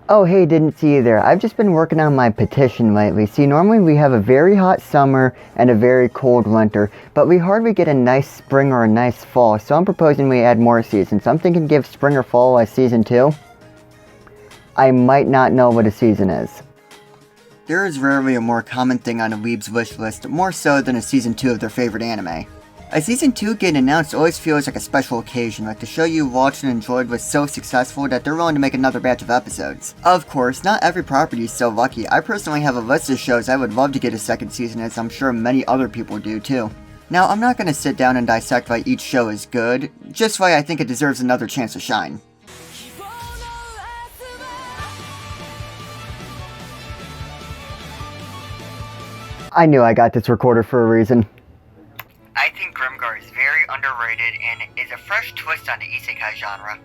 Oh hey, didn't see you there. I've just been working on my petition lately. See, normally we have a very hot summer and a very cold winter, but we hardly get a nice spring or a nice fall, so I'm proposing we add more seasons. I'm thinking give spring or fall a season 2. I might not know what a season is. There is rarely a more common thing on a weeb's wish list, more so than a season 2 of their favorite anime. A season 2 getting announced always feels like a special occasion, like the show you watched and enjoyed was so successful that they're willing to make another batch of episodes. Of course, not every property is so lucky. I personally have a list of shows I would love to get a second season, as I'm sure many other people do too. Now, I'm not going to sit down and dissect why each show is good, just why I think it deserves another chance to shine. I knew I got this recorder for a reason. I think Grimgar is very underrated and is a fresh twist on the isekai genre.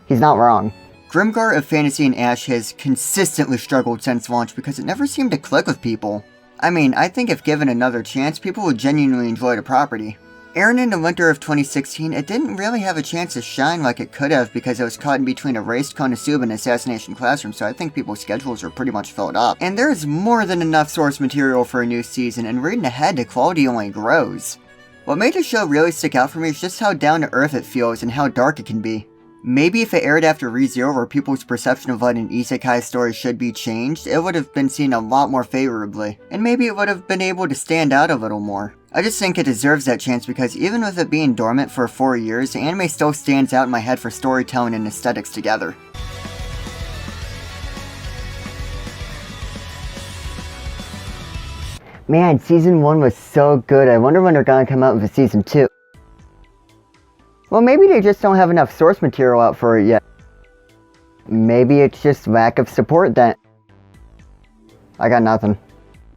He's not wrong. Grimgar of Fantasy and Ash has consistently struggled since launch because it never seemed to click with people. I mean, I think if given another chance, people would genuinely enjoy the property. Airing in the winter of 2016, it didn't really have a chance to shine like it could have because it was caught in between a race Konosuba and Assassination Classroom, so I think people's schedules are pretty much filled up. And there's more than enough source material for a new season, and reading ahead, the quality only grows. What made the show really stick out for me is just how down to earth it feels and how dark it can be. Maybe if it aired after ReZero, where people's perception of what an isekai story should be changed, it would have been seen a lot more favorably, and maybe it would have been able to stand out a little more. I just think it deserves that chance because even with it being dormant for 4 years, the anime still stands out in my head for storytelling and aesthetics together. Man, season 1 was so good. I wonder when they're gonna come out with a season 2. Well, maybe they just don't have enough source material out for it yet. Maybe it's just lack of support then. I got nothing.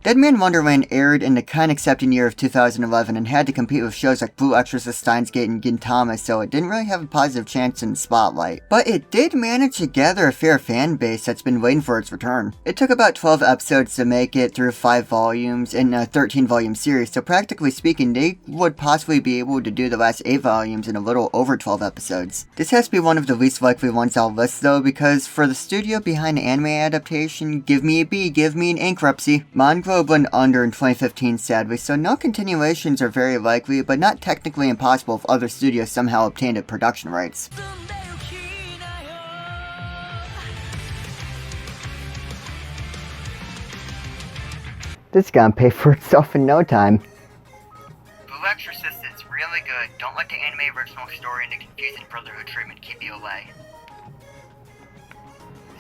Dead Man Wonderland aired in the kind accepting year of 2011 and had to compete with shows like Blue Exorcist, Steins Gate, and Gintama, so it didn't really have a positive chance in the spotlight. But it did manage to gather a fair fan base that's been waiting for its return. It took about 12 episodes to make it through 5 volumes in a 13-volume series, so practically speaking, they would possibly be able to do the last 8 volumes in a little over 12 episodes. This has to be one of the least likely ones I'll list though, because for the studio behind the anime adaptation, give me a B, give me an bankruptcy. Manga went under in 2015 sadly, so no continuations are very likely, but not technically impossible if other studios somehow obtained production rights. This is gonna pay for itself in no time. Blue Exorcist is really good. Don't let the anime original story and the confusing Brotherhood treatment keep you away.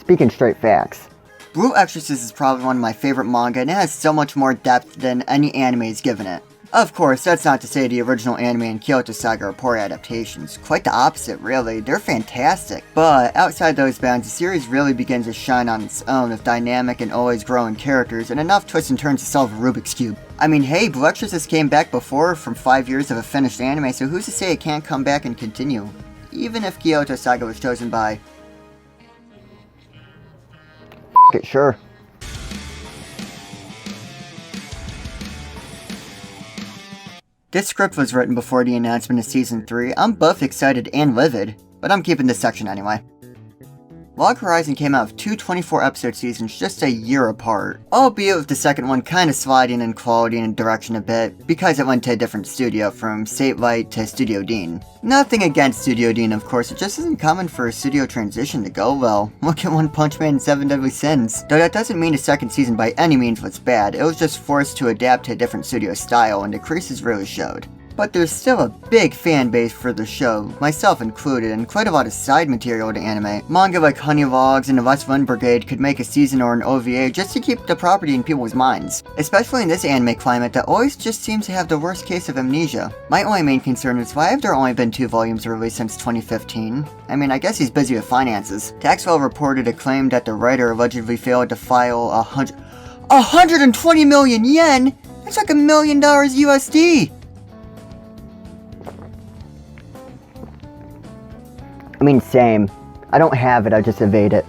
Speaking straight facts. Blue Exorcist is probably one of my favorite manga, and it has so much more depth than any anime has given it. Of course, that's not to say the original anime and Kyoto Saga are poor adaptations. Quite the opposite, really. They're fantastic. But outside those bounds, the series really begins to shine on its own with dynamic and always growing characters and enough twists and turns to solve a Rubik's Cube. I mean, hey, Blue Exorcist came back before from 5 years of a finished anime, so who's to say it can't come back and continue? Even if Kyoto Saga was chosen by... it, sure. This script was written before the announcement of Season 3. I'm both excited and livid, but I'm keeping this section anyway. Log Horizon came out with 2 24-episode seasons just a year apart, albeit with the second one kinda sliding in quality and direction a bit, because it went to a different studio, from Satelight to Studio Dean. Nothing against Studio Dean, of course, it just isn't common for a studio transition to go well. Look at One Punch Man and 7 Deadly Sins. Though that doesn't mean the second season by any means was bad, it was just forced to adapt to a different studio style, and the creases really showed. But there's still a big fan base for the show, myself included, and quite a lot of side material to anime. Manga like Honey Logs and the West Wind Brigade could make a season or an OVA just to keep the property in people's minds. Especially in this anime climate that always just seems to have the worst case of amnesia. My only main concern is why have there only been 2 volumes released since 2015? I mean, I guess he's busy with finances. Taxwell reported a claim that the writer allegedly failed to file 120 million yen? That's like $1 million USD! I mean, same. I don't have it, I just evade it.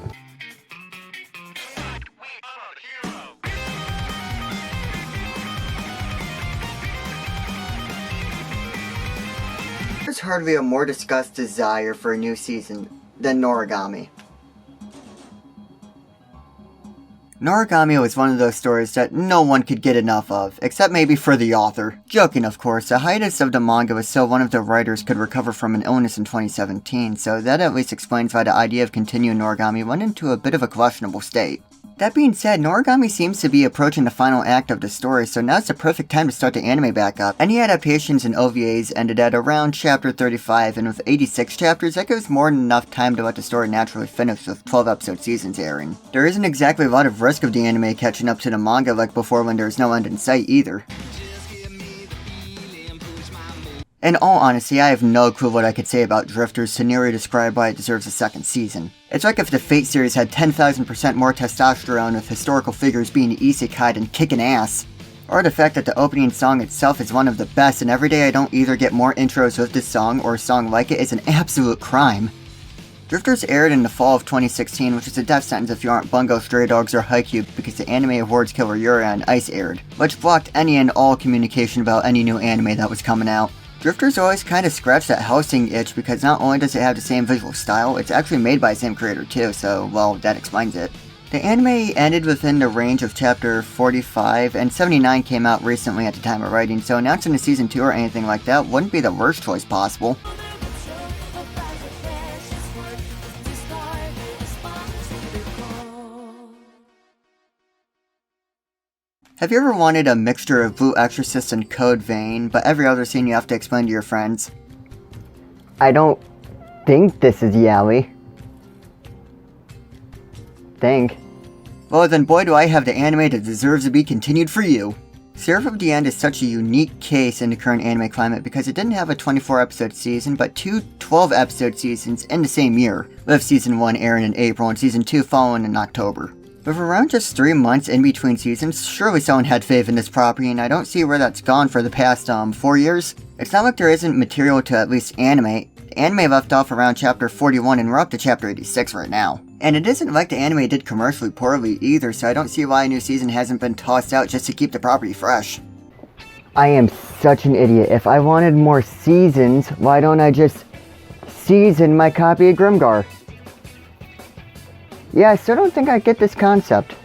There's hardly a more discussed desire for a new season than Narukami. Narukami O is one of those stories that no one could get enough of, except maybe for the author. Joking, of course, the hiatus of the manga was so one of the writers could recover from an illness in 2017, so that at least explains why the idea of continuing Narukami went into a bit of a questionable state. That being said, Narukami seems to be approaching the final act of the story, so now's the perfect time to start the anime back up. Any adaptations and OVAs ended at around chapter 35, and with 86 chapters, that gives more than enough time to let the story naturally finish with 12 episode seasons airing. There isn't exactly a lot of risk of the anime catching up to the manga like before when there's no end in sight either. In all honesty, I have no clue what I could say about Drifters to nearly describe why it deserves a second season. It's like if the Fate series had 10,000% more testosterone with historical figures being isekai and kicking ass. Or the fact that the opening song itself is one of the best, and every day I don't either get more intros with this song or a song like it is an absolute crime. Drifters aired in the fall of 2016, which is a death sentence if you aren't Bungo, Stray Dogs, or Haikyuu, because the Anime Awards killer Yuri on Ice aired, which blocked any and all communication about any new anime that was coming out. Drifters always kind of scratch that Hellsing itch because not only does it have the same visual style, it's actually made by the same creator too, so, well, that explains it. The anime ended within the range of chapter 45, and 79 came out recently at the time of writing, so announcing a season 2 or anything like that wouldn't be the worst choice possible. Have you ever wanted a mixture of Blue Exorcist and Code Vein, but every other scene you have to explain to your friends? I don't think this is Yaoi. Think. Well then boy do I have the anime that deserves to be continued for you. Seraph of the End is such a unique case in the current anime climate because it didn't have a 24 episode season, but two 12 episode seasons in the same year, with season 1 airing in April and season 2 following in October. With around just 3 months in between seasons, surely someone had faith in this property, and I don't see where that's gone for the past, 4 years. It's not like there isn't material to at least animate. The anime left off around chapter 41 and we're up to chapter 86 right now. And it isn't like the anime did commercially poorly either, so I don't see why a new season hasn't been tossed out just to keep the property fresh. I am such an idiot. If I wanted more seasons, why don't I just season my copy of Grimgar? Yeah, I still don't think I get this concept.